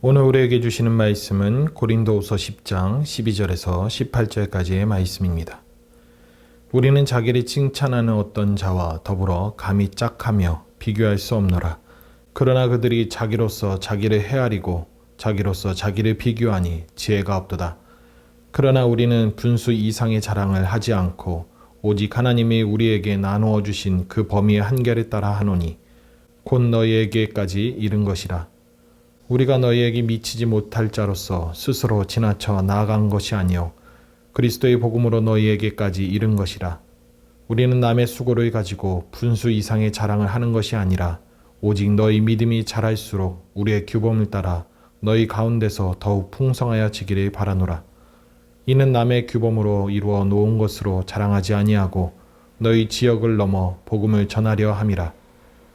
오늘 우리에게 주시는 말씀은 고린도후서 10장 12절에서 18절까지의 말씀입니다. 우리는 자기를 칭찬하는 어떤 자와 더불어 감히 짝하며 비교할 수 없노라. 그러나 그들이 자기로서 자기를 헤아리고 자기로서 자기를 비교하니 지혜가 없도다. 그러나 우리는 분수 이상의 자랑을 하지 않고 오직 하나님이 우리에게 나누어 주신 그 범위의 한계를 따라 하노니 곧 너희에게까지 이른 것이라. 우리가 너희에게 미치지 못할 자로서 스스로 지나쳐 나아간 것이 아니요 그리스도의 복음으로 너희에게까지 이른 것이라. 우리는 남의 수고를 가지고 분수 이상의 자랑을 하는 것이 아니라 오직 너희 믿음이 자랄수록 우리의 규범을 따라 너희 가운데서 더욱 풍성하여 지기를 바라노라. 이는 남의 규범으로 이루어 놓은 것으로 자랑하지 아니하고 너희 지역을 넘어 복음을 전하려 함이라.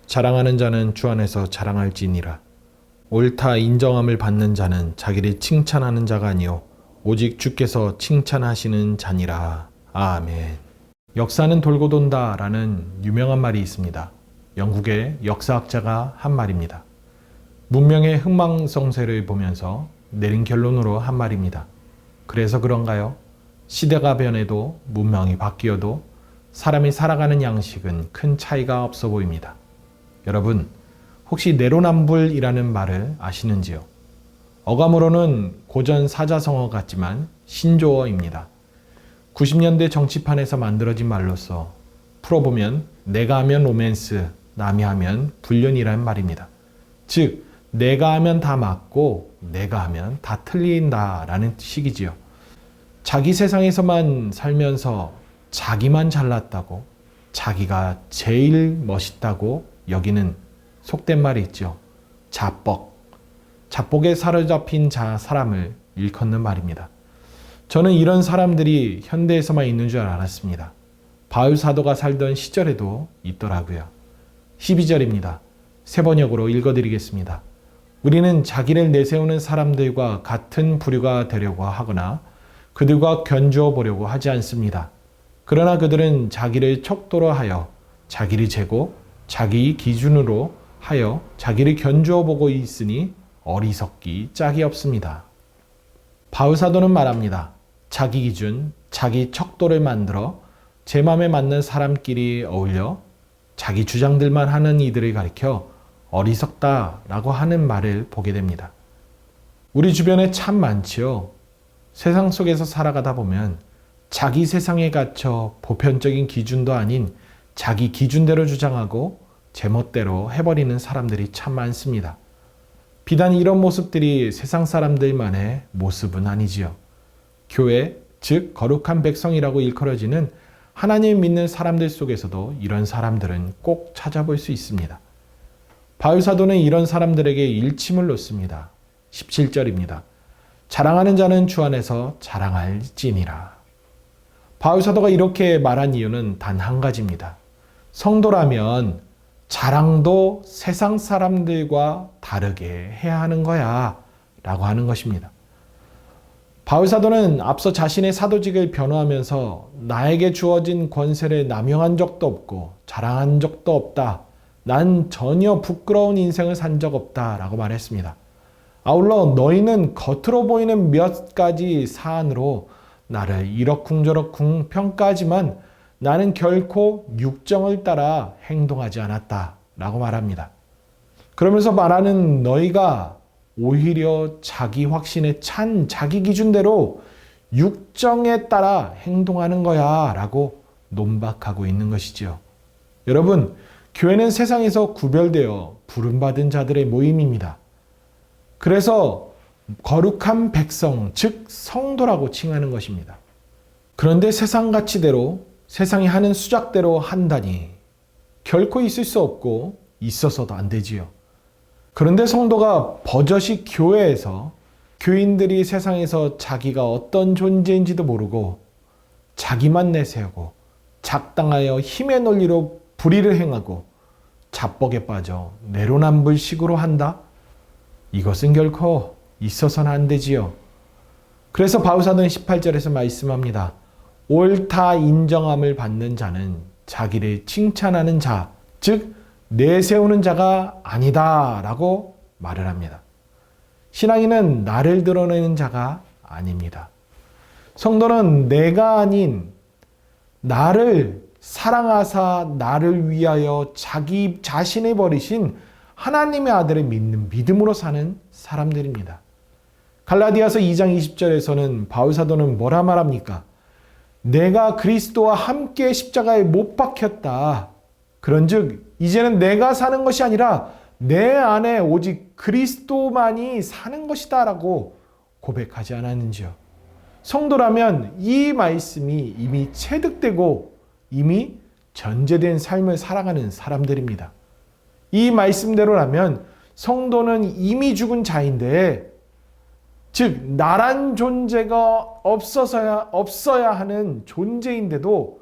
자랑하는 자는 주 안에서 자랑할지니라. 옳다 인정함을 받는 자는 자기를 칭찬하는 자가 아니요 오직 주께서 칭찬하시는 자니라. 아멘. 역사는 돌고 돈다 라는 유명한 말이 있습니다. 영국의 역사학자가 한 말입니다. 문명의 흥망성쇠를 보면서 내린 결론으로 한 말입니다. 그래서 그런가요? 시대가 변해도 문명이 바뀌어도 사람이 살아가는 양식은 큰 차이가 없어 보입니다. 여러분, 혹시 내로남불이라는 말을 아시는지요? 어감으로는 고전 사자성어 같지만 신조어입니다. 90년대 정치판에서 만들어진 말로서 풀어보면 내가 하면 로맨스, 남이 하면 불륜이라는 말입니다. 즉, 내가 하면 다 맞고 내가 하면 다 틀린다라는 식이지요. 자기 세상에서만 살면서 자기만 잘났다고, 자기가 제일 멋있다고 여기는 속된 말이 있죠. 자뻑. 자뻑에 사로잡힌 사람을 일컫는 말입니다. 저는 이런 사람들이 현대에서만 있는 줄 알았습니다. 바울 사도가 살던 시절에도 있더라고요. 12절입니다. 세 번역으로 읽어드리겠습니다. 우리는 자기를 내세우는 사람들과 같은 부류가 되려고 하거나 그들과 견주어 보려고 하지 않습니다. 그러나 그들은 자기를 척도로 하여 자기를 재고 자기 기준으로 하여 자기를 견주어 보고 있으니 어리석기 짝이 없습니다. 바울 사도는 말합니다. 자기 기준, 자기 척도를 만들어 제 마음에 맞는 사람끼리 어울려 자기 주장들만 하는 이들을 가리켜 어리석다라고 하는 말을 보게 됩니다. 우리 주변에 참 많지요. 세상 속에서 살아가다 보면 자기 세상에 갇혀 보편적인 기준도 아닌 자기 기준대로 주장하고 제멋대로 해버리는 사람들이 참 많습니다. 비단 이런 모습들이 세상 사람들만의 모습은 아니지요. 교회, 즉 거룩한 백성이라고 일컬어지는 하나님 믿는 사람들 속에서도 이런 사람들은 꼭 찾아볼 수 있습니다. 바울 사도는 이런 사람들에게 일침을 놓습니다. 17절입니다. 자랑하는 자는 주 안에서 자랑할지니라. 바울 사도가 이렇게 말한 이유는 단 한 가지입니다. 성도라면 자랑도 세상 사람들과 다르게 해야 하는 거야 라고 하는 것입니다. 바울 사도는 앞서 자신의 사도직을 변호하면서 나에게 주어진 권세를 남용한 적도 없고 자랑한 적도 없다. 난 전혀 부끄러운 인생을 산 적 없다 라고 말했습니다. 아울러 너희는 겉으로 보이는 몇 가지 사안으로 나를 이러쿵저러쿵 평가하지만 나는 결코 육정을 따라 행동하지 않았다 라고 말합니다. 그러면서 말하는 너희가 오히려 자기 확신에 찬 자기 기준대로 육정에 따라 행동하는 거야 라고 논박하고 있는 것이지요. 여러분, 교회는 세상에서 구별되어 부름받은 자들의 모임입니다. 그래서 거룩한 백성, 즉 성도라고 칭하는 것입니다. 그런데 세상 가치대로 세상이 하는 수작대로 한다니 결코 있을 수 없고 있어서도 안 되지요. 그런데 성도가 버젓이 교회에서 교인들이 세상에서 자기가 어떤 존재인지도 모르고 자기만 내세우고 작당하여 힘의 논리로 불의를 행하고 자뻑에 빠져 내로남불식으로 한다? 이것은 결코 있어서는 안 되지요. 그래서 바울 사도는 18절에서 말씀합니다. 옳다 인정함을 받는 자는 자기를 칭찬하는 자, 즉 내세우는 자가 아니다 라고 말을 합니다. 신앙인은 나를 드러내는 자가 아닙니다. 성도는 내가 아닌 나를 사랑하사 나를 위하여 자기 자신을 버리신 하나님의 아들을 믿는 믿음으로 사는 사람들입니다. 갈라디아서 2장 20절에서는 바울 사도는 뭐라 말합니까? 내가 그리스도와 함께 십자가에 못 박혔다. 그런즉 이제는 내가 사는 것이 아니라 내 안에 오직 그리스도만이 사는 것이다 라고 고백하지 않았는지요. 성도라면 이 말씀이 이미 체득되고 이미 전제된 삶을 살아가는 사람들입니다. 이 말씀대로라면 성도는 이미 죽은 자인데, 즉 나란 존재가 없어야 하는 존재인데도,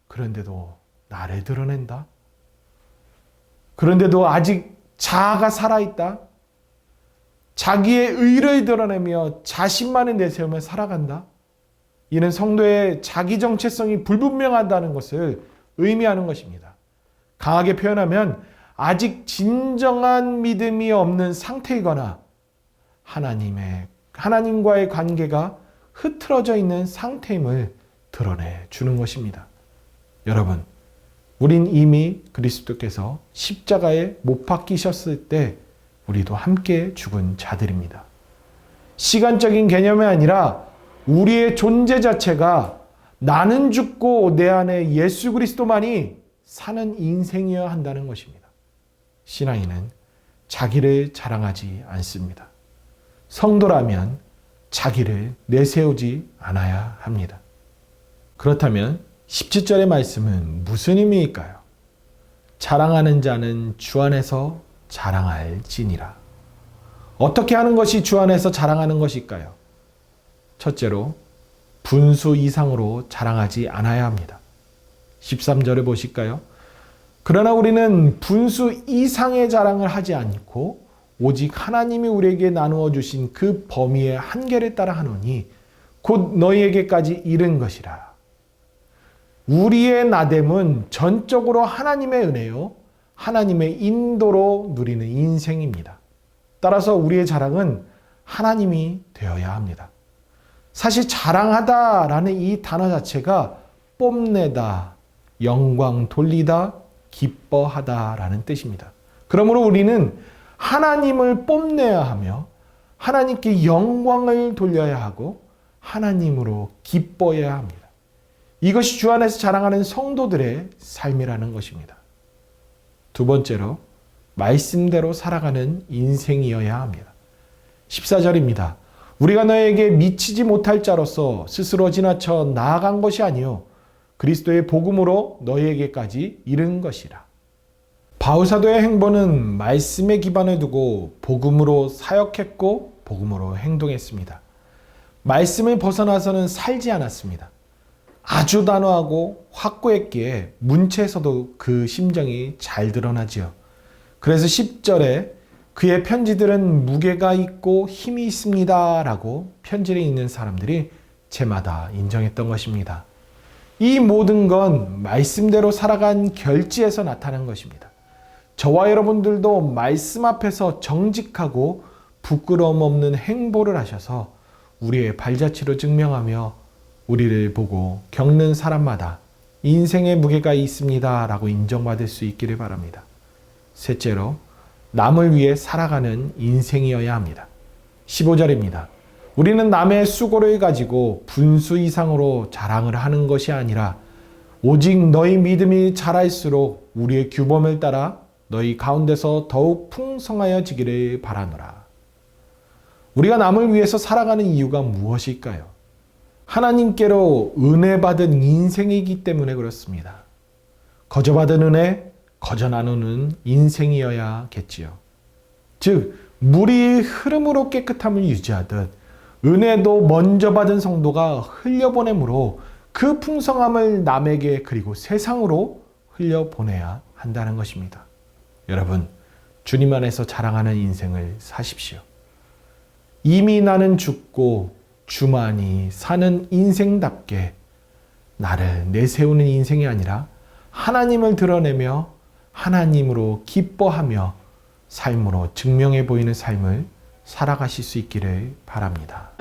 그런데도 나를 드러낸다. 그런데도 아직 자아가 살아있다. 자기의 의를 드러내며 자신만을 내세우며 살아간다. 이는 성도의 자기 정체성이 불분명하다는 것을 의미하는 것입니다. 강하게 표현하면 아직 진정한 믿음이 없는 상태이거나 하나님과의 관계가 흐트러져 있는 상태임을 드러내 주는 것입니다. 여러분, 우린 이미 그리스도께서 십자가에 못 박히셨을 때 우리도 함께 죽은 자들입니다. 시간적인 개념이 아니라 우리의 존재 자체가 나는 죽고 내 안에 예수 그리스도만이 사는 인생이어야 한다는 것입니다. 신앙인은 자기를 자랑하지 않습니다. 성도라면 자기를 내세우지 않아야 합니다. 그렇다면 17절의 말씀은 무슨 의미일까요? 자랑하는 자는 주 안에서 자랑할지니라. 어떻게 하는 것이 주 안에서 자랑하는 것일까요? 첫째로 분수 이상으로 자랑하지 않아야 합니다. 13절을 보실까요? 그러나 우리는 분수 이상의 자랑을 하지 않고 오직 하나님이 우리에게 나누어 주신 그 범위의 한계를 따라 하노니 곧 너희에게까지 이른 것이라. 우리의 나됨은 전적으로 하나님의 은혜요, 하나님의 인도로 누리는 인생입니다. 따라서 우리의 자랑은 하나님이 되어야 합니다. 사실 자랑하다라는 이 단어 자체가 뽐내다, 영광 돌리다, 기뻐하다라는 뜻입니다. 그러므로 우리는 하나님을 뽐내야 하며 하나님께 영광을 돌려야 하고 하나님으로 기뻐해야 합니다. 이것이 주 안에서 자랑하는 성도들의 삶이라는 것입니다. 두 번째로 말씀대로 살아가는 인생이어야 합니다. 14절입니다. 우리가 너에게 미치지 못할 자로서 스스로 지나쳐 나아간 것이 아니요 그리스도의 복음으로 너희에게까지 이른 것이라. 바울 사도의 행보는 말씀에 기반을 두고 복음으로 사역했고 복음으로 행동했습니다. 말씀을 벗어나서는 살지 않았습니다. 아주 단호하고 확고했기에 문체에서도 그 심정이 잘 드러나지요. 그래서 10절에 그의 편지들은 무게가 있고 힘이 있습니다 라고 편지를 읽는 사람들이 제마다 인정했던 것입니다. 이 모든 건 말씀대로 살아간 결지에서 나타난 것입니다. 저와 여러분들도 말씀 앞에서 정직하고 부끄러움 없는 행보를 하셔서 우리의 발자취로 증명하며 우리를 보고 겪는 사람마다 인생의 무게가 있습니다 라고 인정받을 수 있기를 바랍니다. 셋째로 남을 위해 살아가는 인생이어야 합니다. 15절입니다. 우리는 남의 수고를 가지고 분수 이상으로 자랑을 하는 것이 아니라 오직 너희 믿음이 자랄수록 우리의 규범을 따라 너희 가운데서 더욱 풍성하여지기를 바라노라. 우리가 남을 위해서 살아가는 이유가 무엇일까요? 하나님께로 은혜 받은 인생이기 때문에 그렇습니다. 거저 받은 은혜, 거저 나누는 인생이어야겠지요. 즉 물이 흐름으로 깨끗함을 유지하듯 은혜도 먼저 받은 성도가 흘려보내므로 그 풍성함을 남에게 그리고 세상으로 흘려보내야 한다는 것입니다. 여러분, 주님 안에서 자랑하는 인생을 사십시오. 이미 나는 죽고 주만이 사는 인생답게 나를 내세우는 인생이 아니라 하나님을 드러내며 하나님으로 기뻐하며 삶으로 증명해 보이는 삶을 살아가실 수 있기를 바랍니다.